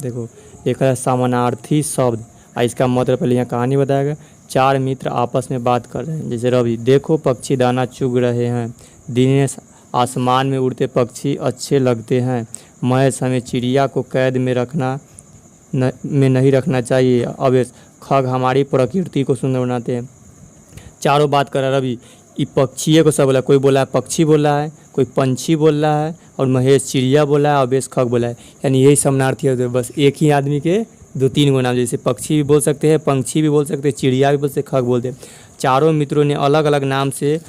देखो एक है समानार्थी शब्द, इसका मतलब पहले यहाँ कहानी बताएगा। चार मित्र आपस में बात कर रहे हैं, जैसे रवि, देखो पक्षी दाना चुग रहे हैं। दिनेश, आसमान में उड़ते पक्षी अच्छे लगते हैं। महेश, हमें चिड़िया को कैद में नहीं रखना चाहिए। अवेश, खग हमारी प्रकृति को सुंदर बनाते हैं। चारों बात कर रहा है। रवि ये पक्षी को सब बोला, कोई बोला है पक्षी बोल रहा है, कोई पंछी बोल रहा है, और महेश चिड़िया बोला है, अवेश खग बोला है। यानी यही समानार्थी होते हैं। बस एक ही आदमी के दो तीन गो नाम, जैसे पक्षी भी बोल सकते हैं, पंछी भी बोल सकते हैं, चिड़िया भी बोल सकते, खग बोलते हैं। चारों मित्रों ने अलग अलग नाम से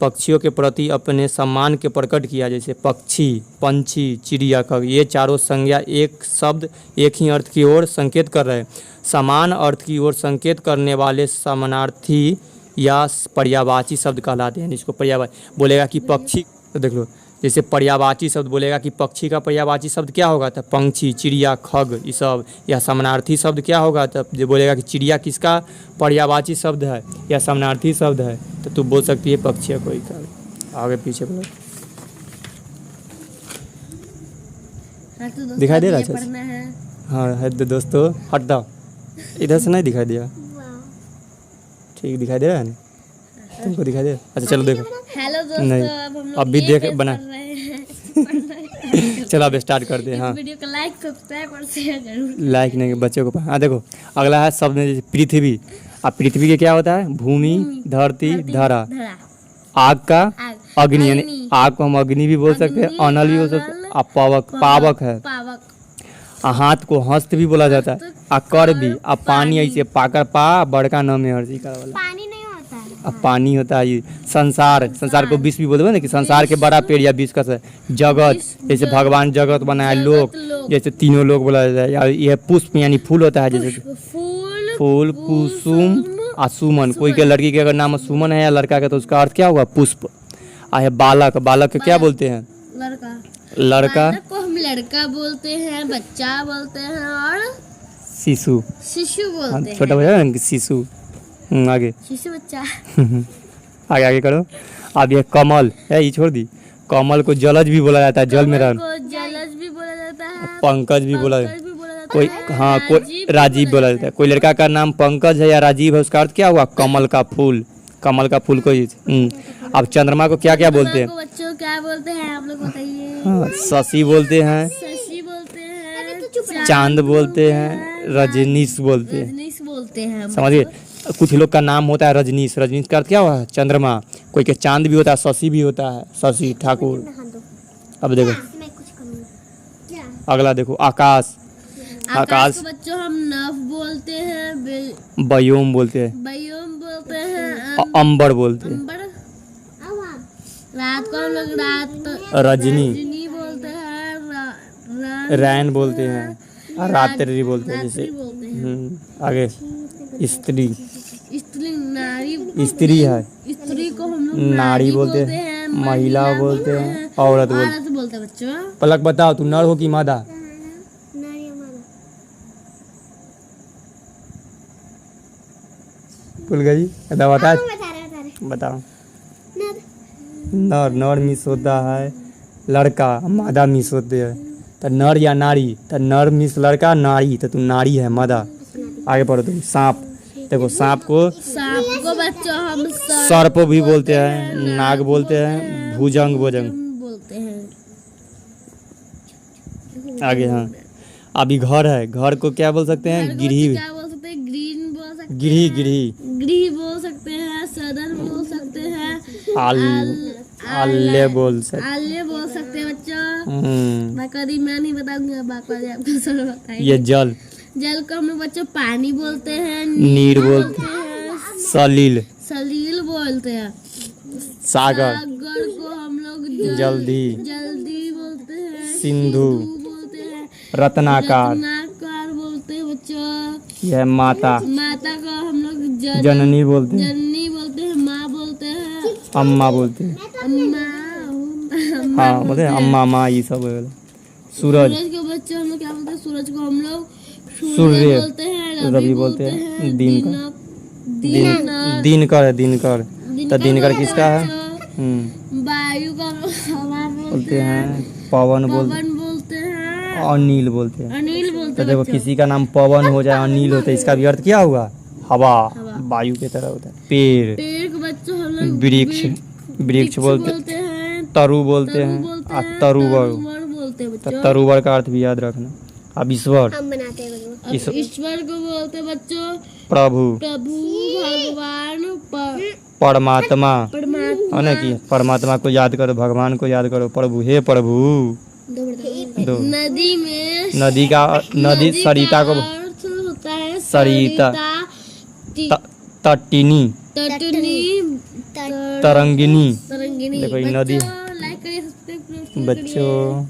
पक्षियों के प्रति अपने सम्मान के प्रकट किया, जैसे पक्षी, पंछी, चिड़िया, खग। ये चारों संज्ञा एक शब्द एक ही अर्थ की ओर संकेत कर रहे हैं। समान अर्थ की ओर संकेत करने वाले समानार्थी या पर्यायवाची शब्द कहलाते हैं। इसको पर्यायवाची बोलेगा कि पक्षी, तो देख लो, जैसे पर्यायवाची शब्द बोलेगा कि पक्षी का पर्यायवाची शब्द क्या होगा, तब पंछी, चिड़िया, खग ये सब। या समानार्थी शब्द क्या होगा, तब जो बोलेगा कि चिड़िया किसका पर्यायवाची शब्द है या समानार्थी शब्द है, तो तू बोल सकती है पक्षी या कोई का। आगे पीछे बोलो, दिखाई दे रहा है? हाँ है तो दोस्तों, हट जाओ, इधर से नहीं दिखाई दिया? ठीक दिखाई दे रहा है ना तुमको? दिखाई दे रहा? अच्छा चलो देखो। हेलो दोस्तों, नहीं अब हम लोग अब भी ये देख पेज बना कर रहे हैं। चलो अब स्टार्ट करते हैं। हाँ वीडियो को लाइक सब्सक्राइब और शेयर जरूर। लाइक नहीं बच्चों को। हाँ देखो अगला है शब्द में, जैसे पृथ्वी। अब पृथ्वी के क्या होता है, भूमि, धरती, धरा। आग का अग्नि, यानी आग को हम अग्नि भी बोल सकते हैं, अनल भी बोल सकते हैं। अब पावक है। हाथ को हस्त भी बोला जाता है। कर भी। अब पानी, ऐसे पाकर पा बड़का नाम है हर्षी का वाला। पानी नहीं होता है, अब पानी होता है। ये संसार को विश्व भी बोलते हैं ना, कि संसार के बड़ा पेड़ या विश्व का जगत, जैसे भगवान जगत बनाया, लोक जैसे तीनों लोग बोला जाता है। या यह पुष्प यानी फूल होता है, जैसे फूल, कुसुम और सुमन। कोई के लड़की के अगर नाम सुमन है या लड़का का, तो उसका अर्थ क्या होगा, पुष्प। है बालक, बालक को क्या बोलते हैं, लड़का को हम लड़का बोलते हैं, बच्चा बोलते हैं, और शिशु बोलते हैं। छोटा बच्चा ना शिशु। आगे शिशु बच्चा। आगे आगे करो। अब ये कमल है, ये छोड़ दी। कमल को जलज भी बोला जाता है, जल में रहना। जलज भी बोला जाता है, पंकज भी बोला जाता है। कोई है। हाँ कोई राजीव बोला जाता है। कोई लड़का का नाम पंकज है या राजीव है, उसका अर्थ क्या हुआ, कमल का फूल। कमल का फूल कोई। अब चंद्रमा को क्या क्या बोलते हैं, बच्चों क्या बोलते हैं आप लोग बताइए? हाँ शशि बोलते हैं, शशि बोलते हैं, चांद बोलते हैं, रजनीश बोलते हैं। रजनीश बोलते हैं। समझिए कुछ लोग का नाम होता है रजनीश। रजनीश का अर्थ क्या हुआ, चंद्रमा। कोई के चांद भी होता है, शशि भी होता है, शशि ठाकुर। अब देखो अगला देखो, आकाश। आकाश को बच्चों हम नभ बोलते हैं, बयोम बोलते हैं, बयोम बोलते हैं, अंबर बोलते हैं। अंबर। रात को हम लोग रजनी बोलते हैं, रैन बोलते हैं, और रात्रि बोलते हैं, जैसे आगे स्त्री। स्त्री नारी, स्त्री है, स्त्री को हम लोग नारी बोलते हैं, महिला बोलते हैं, औरत बोलते हैं बच्चों। पलक बताओ तू नर हो कि मादा? भूल गई? बताओ। नर, नर मिस होता है, लड़का मादा मिस होते हैं। तो नर या नारी, तो नर मिस लड़का, नारी तो तुम नारी है, मादा। आगे पढ़ो तुम। सांप। देखो सांप को बच्चों हम सर्प भी बोलते हैं, नाग बोलते हैं, भुजंग बोलते हैं। आगे हाँ अभी घर है, घर को क्या बोल सकते हैं, गिरही। क्या बोल सकते हैं, ग्रीन बोल सकते हैं, गिरही बोल सकते हैं, सदन बोल सकते हैं, आल्य बोल सकते हैं बच्चों। बाकी मैं नहीं बताऊंगा, बाकी आपको सब बताइए। ये जल को हम लोग बच्चों पानी बोलते हैं, नीर बोलते हैं, सलील बोलते हैं, सागर को हम लोग जल्दी बोलते हैं, सिंधु बोलते हैं, रत्नाकार बोलते हैं बच्चों। यह माता को हम लोग जननी बोलते हैं, माँ बोलते हैं, अम्मा बोलते हैं। हाँ बोलते हैं अम्मा, माँ, ये सब। सूरज को बच्चों हम लोग क्या बोलते हैं, सूरज को हम लोग सूर्य बोलते हैं, रवि बोलते हैं। दिनकर तो दिनकर किसका है, वायु का हवा बोलते हैं, पवन बोलते बोलते हैं, हैं, अनिल बोलते हैं। अनिल बोलते तो हैं देखो बच्चों। किसी का नाम पवन हो जाए अनिल होता है, इसका भी अर्थ क्या हुआ? हवा, वायु की तरह होता है। पेड़, पेड़ को बच्चों हम लोग वृक्ष, वृक्ष बोलते, हैं। तरु बोलते तरु हैं, बोलते और हैं, तरुवर। तरुवर बोलते हैं तो बच्चों। तरुवर का अर्थ भी याद रखना। अब ईश्वर, हम बनाते हैं बच्चों। ईश्वर, ईश्वर को बोलते हैं बच्चों प्रभु, प्रभु, भगवान, परमात्मा, परमात्मा। है ना कि परमात्मा को याद करो, भगवान को याद करो, प्रभु, हे प्रभु। दो, नदी में नदी का, नदी सरिता को, अर्थ होता है सरिता, तटिनी, तटनी, तरंगिनी। तरंगिनी। देखो ये नदी, लाइक करिए, सब्सक्राइब करिए। बच्चों